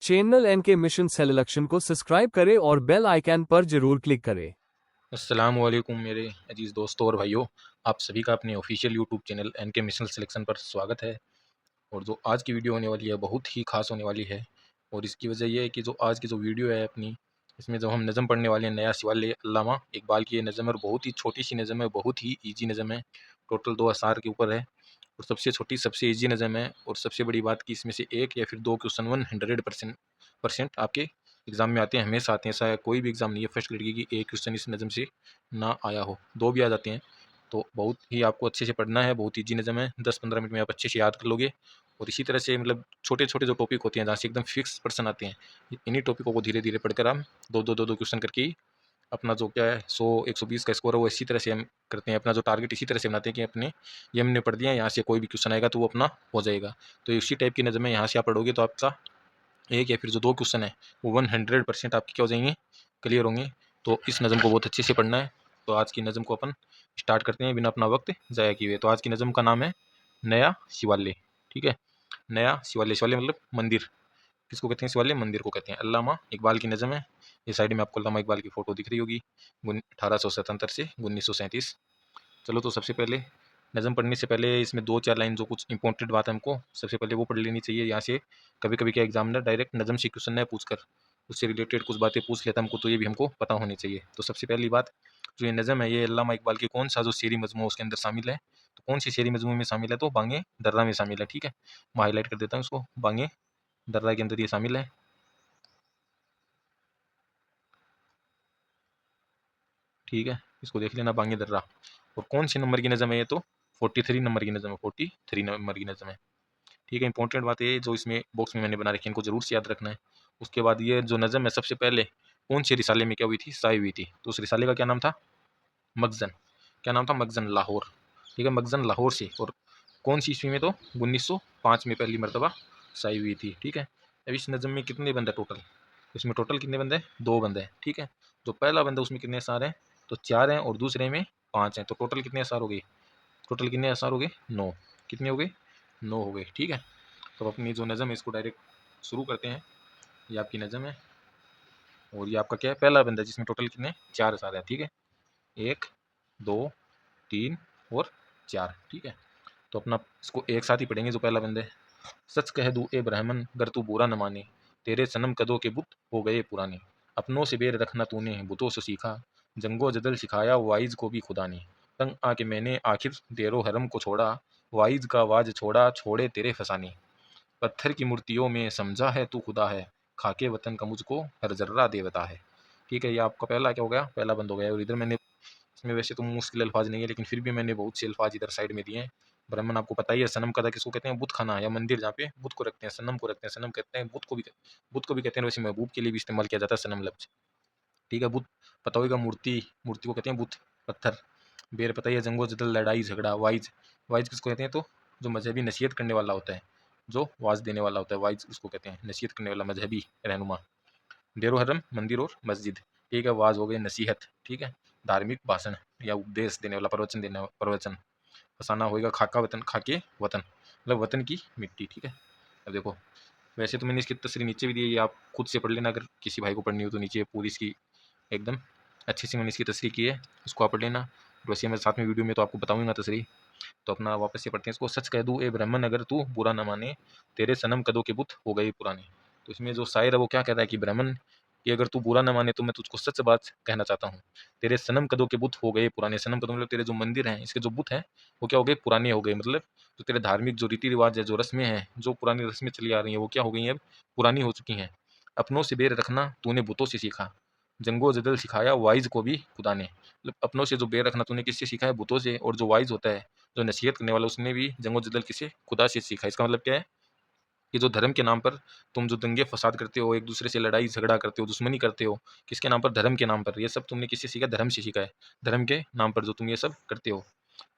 Channel NK mission selection को subscribe करें और बेल आइकन पर जरूर क्लिक करें। अस्सलाम वालेकुम मेरे अजीज़ दोस्तों और भाइयों, आप सभी का अपने official YouTube channel NK mission selection पर स्वागत है। और जो आज की वीडियो होने वाली है बहुत ही खास होने वाली है। और इसकी वजह यह है कि जो आज की जो वीडियो है अपनी, इसमें जो हम नज़म पढ़ने वाले हैं नया शिवालय अल्लामा इकबाल की ये नज़म है और बहुत ही छोटी सी नज़म है, बहुत ही ईजी नज़म है। टोटल 2 अशार के ऊपर है और सबसे छोटी सबसे ईजी नज़म है। और सबसे बड़ी बात कि इसमें से एक या फिर दो क्वेश्चन 100% आपके एग्ज़ाम में आते हैं, हमेशा आते हैं। ऐसा कोई भी एग्ज़ाम नहीं है फर्स्ट ग्रेड की कि एक क्वेश्चन इस नज़म से ना आया हो, दो भी आ जाते हैं। तो बहुत ही आपको अच्छे से पढ़ना है, बहुत ईजी नज़म है, 10-15 मिनट में आप अच्छे से याद कर लोगे। और इसी तरह से मतलब छोटे छोटे जो टॉपिक होते हैं जहाँ से एकदम फिक्स पर्सन आते हैं, इन्हीं टॉपिकों को धीरे धीरे पढ़कर हम दो क्वेश्चन करके ही अपना जो क्या है 100-120 का स्कोर है वो इसी तरह से हम करते हैं। अपना जो टारगेट इसी तरह से बनाते हैं कि अपने ये हमने पढ़ दिया, यहाँ से कोई भी क्वेश्चन आएगा तो वो अपना हो जाएगा। तो इसी टाइप की नज़म है, यहाँ से आप पढ़ोगे तो आपका एक या फिर जो दो क्वेश्चन है वो 100% आपके क्या हो जाएंगे, क्लियर होंगे। तो इस नज़म को बहुत अच्छे से पढ़ना है। तो आज की नज़म को अपन स्टार्ट करते हैं बिना अपना वक्त ज़ाया किए हुए। तो आज की नज़म का नाम है नया शिवालय। ठीक है, नया शिवालय, शिवालय मतलब मंदिर। किसको कहते हैं शिवालय? मंदिर को कहते हैं। अल्लामा इकबाल की नज़म है। ये साइड में आपको अल्लामा इकबाल की फ़ोटो दिख रही होगी, 1877 से 1937। चलो तो सबसे पहले नज़म पढ़ने से पहले इसमें 2-4 लाइन जो कुछ इंपॉर्टेंट बात है हमको सबसे पहले वो पढ़ लेनी चाहिए। यहाँ से कभी कभी क्या एग्जामिनर डायरेक्ट नज़म से क्वेश्चन नहीं पूछकर उससे रिलेटेड कुछ बातें पूछ लेता हमको, तो ये भी हमको पता होनी चाहिए। तो सबसे पहली बात, जो ये नज़म है ये अल्लामा इकबाल की कौन सा जो शेरी मजमू उसके अंदर शामिल है, तो कौन सी शेरी मजमू में शामिल है? तो बांगे दर्रा में शामिल है। ठीक है, मैं हाईलाइट कर देता हूँ उसको, बांगे दर्रा के अंदर ये शामिल है। ठीक है, इसको देख लेना, बांगे दर्रा। और कौन सी नंबर की नज़म है ये? तो 43 नंबर की नज़म है, 43 नंबर की नज़म है। ठीक है, इंपॉर्टेंट बात ये जो इसमें बॉक्स में मैंने बना रखी है, इनको जरूर से याद रखना है। उसके बाद ये जो नज़म है सबसे पहले कौन से रिसाले में क्या हुई थी, शाये हुई थी? तो उस रिसाले का क्या नाम था? मखजन। क्या नाम था? मखजन, लाहौर। ठीक है, मखजन लाहौर से। और कौन सी ईस्वी में? तो 1905 में पहली मरतबा शाये हुई थी। ठीक है, अब इस नज़म में कितने बंद है टोटल? इसमें टोटल कितने बंदे हैं? 2 बंदे हैं। ठीक है, जो पहला बंदा उसमें कितने अशार हैं? तो 4 हैं और दूसरे में 5 हैं। तो टोटल कितने अशार हो गए? टोटल कितने अशार हो गए? 9। कितने हो गए? 9 हो गए। ठीक है, तो अपनी जो नज़म है इसको डायरेक्ट शुरू करते हैं। ये आपकी नज़म है और ये आपका क्या है? पहला बंदा जिसमें टोटल कितने? 4 अशार है। ठीक है, 1, 2, 3 और 4। ठीक है, तो अपना इसको एक साथ ही पढ़ेंगे। जो पहला बंदा है, सच कह दूँ ए ब्राह्मण गर तू बुरा न माने, तेरे सनम कदों के बुत हो गए पुराने। अपनों से बैर रखना तूने बुतों से सीखा, जंगो जदल सिखाया वाइज को भी खुदा ने। तंग आके मैंने आखिर देरो हरम को छोड़ा, वाइज का वाज छोड़ा छोड़े तेरे फसाने। पत्थर की मूर्तियों में समझा है तू खुदा है, खाके वतन का मुझको हर जर्रा देवता है। ठीक है, ये आपका पहला क्या हो गया? पहला बंद हो गया। और इधर मैंने इसमें वैसे तो मुश्किल अल्फाज नहीं है लेकिन फिर भी मैंने बहुत से अल्फाज इधर साइड में दिए हैं। ब्राह्मण आपको पता ही है। सनम कदा किसको कहते हैं? बुत खाना या मंदिर जहाँ पे बुत को रखते हैं, सनम को रखते हैं। सनम कहते हैं बुत को भी कहते हैं। वैसे महबूब के लिए भी इस्तेमाल किया जाता है सनम लफ्ज। ठीक है, बुत पता होगा, मूर्ति, मूर्ति को कहते हैं बुत, पत्थर। बेर पता ही है, जंगो जदल लड़ाई झगड़ा। वाइज, वाइज किसको कहते हैं? तो जो मजहबी नसीहत करने वाला होता है, जो वाज देने वाला होता है, वाइज उसको कहते हैं, नसीहत करने वाला मजहबी रहनुमा। डेरो हरम मंदिर और मस्जिद। ठीक है, वाज हो गए नसीहत। ठीक है, धार्मिक भाषण या उपदेश देने वाला, प्रवचन देने वाला, प्रवचन। फसाना होएगा खाका वतन, खाके वतन मतलब वतन की मिट्टी। ठीक है, अब देखो, वैसे तो मैंने इसकी तस्वीर नीचे भी दी है, ये आप खुद से पढ़ लेना अगर किसी भाई को पढ़नी हो तो। नीचे पूरी इसकी एकदम अच्छी सी मैंने इसकी तस्वीर की है, उसको आप पढ़ लेना। वैसे मैं साथ में वीडियो में तो आपको बताऊंगा तस्वीर। तो अपना वापस से पढ़ते हैं इसको। सच कह दूँ ए ब्राह्मण अगर तू बुरा न माने, तेरे सनम कदों के बुत हो गए पुराने। तो इसमें जो शायर है वो क्या कह रहा है कि ब्राह्मण, कि अगर तू बुरा न माने तो मैं तुझको सच बात कहना चाहता हूँ। तेरे सनम कदों के बुत हो गए पुराने। सनम कदों मतलब तेरे जो मंदिर हैं, इसके जो बुत हैं वो क्या हो गए? पुराने हो गए। मतलब जो तेरे धार्मिक जो रीति रिवाज है, जो रस्में हैं, जो पुरानी रस्में चली आ रही हैं, वो क्या हो गई हैं? अब पुरानी हो चुकी हैं। अपनों से बैर रखना तूने बुतों से सीखा, जंगो जदल सिखाया वाइज को भी खुदा ने। मतलब अपनों से जो बैर रखना तूने किससे सीखा है? बुतों से। और जो वाइज होता है, जो नसीहत करने वाला, उसने भी जंगो जदल किसे? खुदा से सीखा। इसका मतलब क्या है कि जो धर्म के नाम पर तुम जो दंगे फसाद करते हो, एक दूसरे से लड़ाई झगड़ा करते हो, दुश्मनी करते हो, किसके नाम पर? धर्म के नाम पर। ये सब तुमने किससे सीखा? धर्म से सीखा है। धर्म के नाम पर जो तुम ये सब करते हो।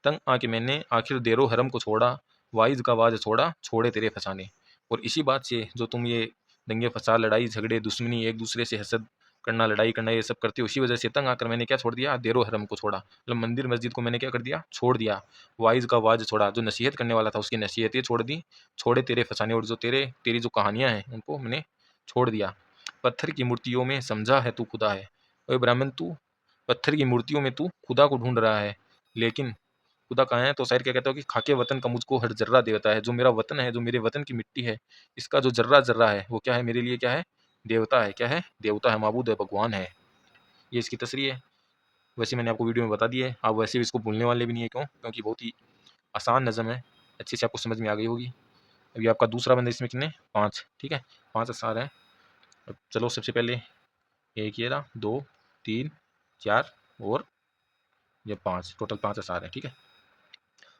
तंग आके मैंने आखिर देरो हरम को छोड़ा, वाइज का वाज छोड़ा छोड़े तेरे फसाने। और इसी बात से जो तुम ये दंगे फसाद, लड़ाई झगड़े, दुश्मनी, एक दूसरे से हसद करना, लड़ाई करना, ये सब करते हो, इसी वजह से तंग आकर मैंने क्या छोड़ दिया? देरो हरम को छोड़ा। मतलब मंदिर मस्जिद को मैंने क्या कर दिया? छोड़ दिया। वाइज का वाज छोड़ा, जो नसीहत करने वाला था उसकी नसीहतें छोड़ दी, छोड़े तेरे फसाने। और जो तेरी जो कहानियां हैं उनको मैंने छोड़ दिया। पत्थर की मूर्तियों में समझा है तू खुदा है। ओए ब्राह्मण, तू पत्थर की मूर्तियों में तू खुदा को ढूंढ रहा है, लेकिन खुदा कहाँ है? तो शायर क्या कहता है कि खाके वतन का मुझको हर जर्रा देवता है। जो मेरा वतन है, जो मेरे वतन की मिट्टी है, इसका जो जर्रा जर्रा है वो क्या है? मेरे लिए क्या है? देवता है। क्या है? देवता है, माबूद है, भगवान है। ये इसकी तस्वीर है। वैसे मैंने आपको वीडियो में बता दिया है, आप वैसे भी इसको भूलने वाले भी नहीं है। क्यों? क्योंकि बहुत ही आसान नज़म है, अच्छे से आपको समझ में आ गई होगी। अभी आपका दूसरा बंदा, इसमें कितने? 5, ठीक है, 5 अशार हैं। अब चलो सबसे पहले एक ये रहा, 2, 3, 4 और ये 5, टोटल 5 अशार हैं, ठीक है।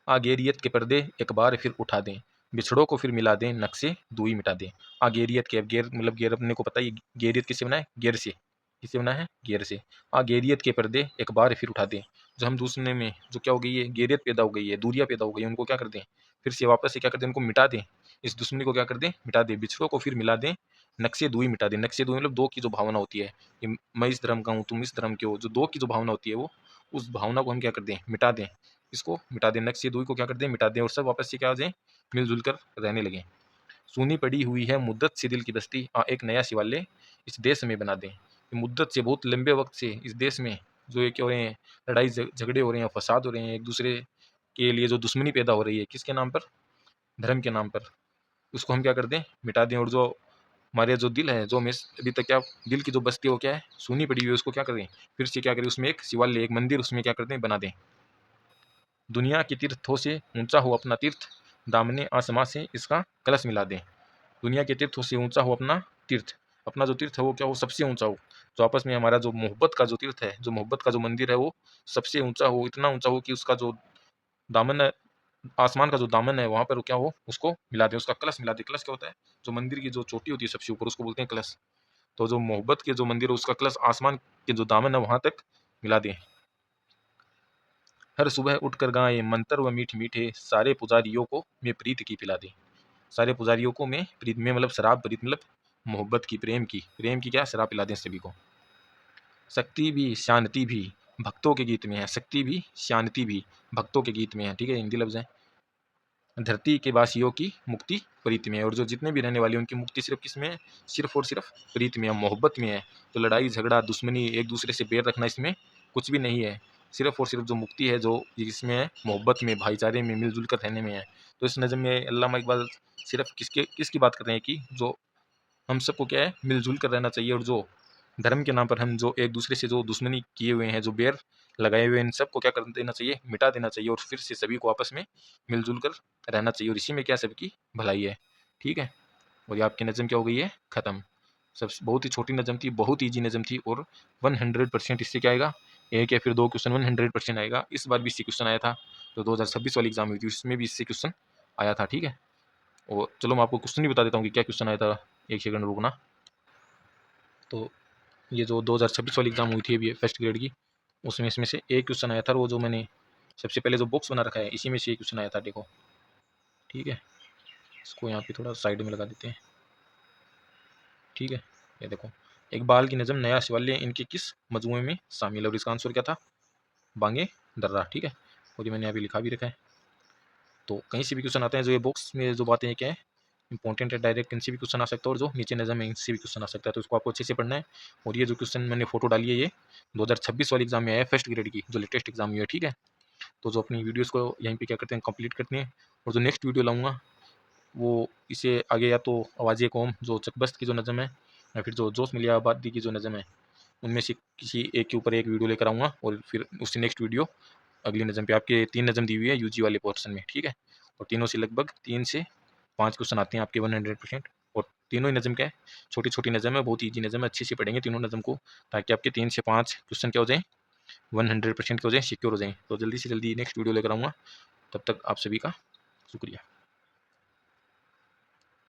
आगेरियत के पर्दे एक बार फिर उठा दें, बिछड़ों को फिर मिला दें, नक्शे दूई मिटा दें। आगेरियत के, अब गेर मतलब गेर अपने को पता है, गेरियत किससे बना है? गेर से। किससे बना है? गेर से। आगेरियत के पर्दे एक बार फिर उठा दें, जो हम दूसरे में जो क्या हो गई है? गेरियत पैदा हो गई है, दूरियां पैदा हो गई है, उनको क्या कर दें? फिर से वापस से क्या कर दें? उनको मिटा दें, इस दुश्मनी को क्या कर दें? मिटा दें। बिछड़ों को फिर मिला दें, नक्शे दूई मिटा दें। नक्शे दूई मतलब दो की जो भावना होती है, कि मैं इस धर्म का हूँ, तुम इस धर्म के हो, जो दो की जो भावना होती है, वो उस भावना को हम क्या कर दें? मिटा दें। इसको मिटा दें, नक्शे दूई को क्या कर दें? मिटा दें, और सब वापस से क्या हो जाए? मिलजुल कर रहने लगे। सूनी पड़ी हुई है मुद्दत से दिल की बस्ती, एक नया शिवालय इस देश में बना दें। मुद्दत से, बहुत लंबे वक्त से इस देश में जो ये क्या हो रहे हैं? लड़ाई झगड़े हो रहे हैं, फसाद हो रहे हैं, एक दूसरे के लिए जो दुश्मनी पैदा हो रही है, किसके नाम पर? धर्म के नाम पर। उसको हम क्या कर दें? मिटा दें। और जो हमारे जो दिल है, जो हमें अभी तक क्या दिल की जो बस्ती है वो क्या है? सूनी पड़ी हुई है, उसको क्या करें? फिर से क्या करें? उसमें एक शिवालय, एक मंदिर उसमें क्या कर दें? बना दें। दुनिया के तीर्थों से ऊंचा हो अपना तीर्थ, दामने आसमां से इसका कलश मिला दें। दुनिया के तीर्थों से ऊंचा हो अपना तीर्थ, अपना जो तीर्थ है वो क्या हो? सबसे ऊंचा हो। जो आपस में हमारा जो मोहब्बत का जो तीर्थ है, जो मोहब्बत का जो मंदिर है, वो सबसे ऊंचा हो, इतना ऊंचा हो कि उसका जो दामन है, आसमान का जो दामन है, वहां पर क्या हो? उसको मिला दे, उसका कलश मिला दे। कलश क्या होता है? जो मंदिर की जो चोटी होती है सबसे ऊपर, उसको बोलते हैं कलश। तो जो मोहब्बत के जो मंदिर है, उसका कलश आसमान के जो दामन है वहां तक मिला दे। हर सुबह उठकर गाएं मंत्र व मीठ मीठे, सारे पुजारियों को मैं प्रीत की पिला दे। सारे पुजारियों को मैं प्रीत में मतलब शराब, प्रीत मतलब मोहब्बत की, प्रेम की क्या? शराब पिला दें सभी को। शक्ति भी शांति भी भक्तों के गीत में है, शक्ति भी शांति भी भक्तों के गीत में है, ठीक है, हिंदी लफ्ज है। धरती के वासियों की मुक्ति प्रीत में है, और जो जितने भी रहने वाले उनकी मुक्ति सिर्फ किस में है? सिर्फ और सिर्फ प्रीत में है, मोहब्बत में है। तो लड़ाई झगड़ा, दुश्मनी, एक दूसरे से बैर रखना, इसमें कुछ भी नहीं है। सिर्फ और सिर्फ जो मुक्ति है, जो इसमें है, मोहब्बत में, भाईचारे में, मिलजुल कर रहने में है। तो इस नज़म में अल्लामा इकबाल सिर्फ किसकी बात कर रहे हैं? कि जो हम सबको क्या है? मिलजुल कर रहना चाहिए, और जो धर्म के नाम पर हम जो एक दूसरे से जो दुश्मनी किए हुए हैं, जो बैर लगाए हुए हैं, इन सबको क्या कर देना चाहिए? मिटा देना चाहिए, और फिर से सभी को आपस में मिलजुल कर रहना चाहिए, और इसी में क्या? सबकी भलाई है, ठीक है। और ये आपकी नज़म क्या हो गई है? ख़त्म। सब बहुत ही छोटी नज़म थी, बहुत ईजी नज़म थी, और 100% इससे क्या आएगा? एक या फिर दो क्वेश्चन 100% आएगा। इस बार भी इससे क्वेश्चन आया था, तो 2026 वाली एग्जाम हुई थी, उसमें भी इससे क्वेश्चन आया था, ठीक है। और चलो मैं आपको क्वेश्चन ही बता देता हूँ कि क्या क्वेश्चन आया था। एक सेकंड रुकना। तो ये जो 2026 वाली एग्जाम हुई थी अभी फर्स्ट ग्रेड की, उसमें इसमें से एक क्वेश्चन आया था, वो जो मैंने सबसे पहले जो बॉक्स बना रखा है, इसी में से एक क्वेश्चन आया था, देखो, ठीक है। इसको यहाँ पे थोड़ा साइड में लगा देते हैं, ठीक है। ये देखो, इकबाल की नज़म नया शिवालय इनके किस मजमूए में शामिल है? और इसका आंसर क्या था? बांगे दर्रा, ठीक है। और ये मैंने यहाँ पे लिखा भी रखा है। तो कहीं से भी क्वेश्चन आते हैं, जो ये बॉक्स में जो बातें हैं क्या है? इंपॉर्टेंट है, डायरेक्ट इनसे भी क्वेश्चन आ सकता है, और जो नीचे नज़म है इनसे भी क्वेश्चन आ सकता है, तो इसको आपको अच्छे से पढ़ना है। और ये जो क्वेश्चन मैंने फोटो डाली है, ये 2026 वाली एग्जाम में आया है, फर्स्ट ग्रेड की जो लेटेस्ट एग्जाम हुई है, ठीक है। तो जो अपनी वीडियोस को यहीं पे क्या करते हैं? कंप्लीट करते हैं। और जो नेक्स्ट वीडियो लाऊंगा, वो इसे आगे या तो आवाज़े कौम जो चकबस्त की जो नज़म है, या फिर जो जोश मिलिया आबादी की जो नज़म है, उनमें से किसी एक के ऊपर एक वीडियो लेकर आऊँगा, और फिर उससे नेक्स्ट वीडियो अगली नज़म पे। आपके 3 नज़म दी हुई है यूजी वाले पोर्शन में, ठीक है। और तीनों से लगभग 3 से 5 क्वेश्चन आते हैं आपके 100%। और तीनों ही नज़म क्या है? छोटी छोटी नज़म है, बहुत ईजी नज़म है, अच्छे से पढ़ेंगे तीनों नज़म को, ताकि आपके 3 से 5 क्वेश्चन क्या हो जाए? 100% के हो जाए, सिक्योर हो जाए। तो जल्दी से जल्दी नेक्स्ट वीडियो लेकर आऊँगा। तब तक आप सभी का शुक्रिया।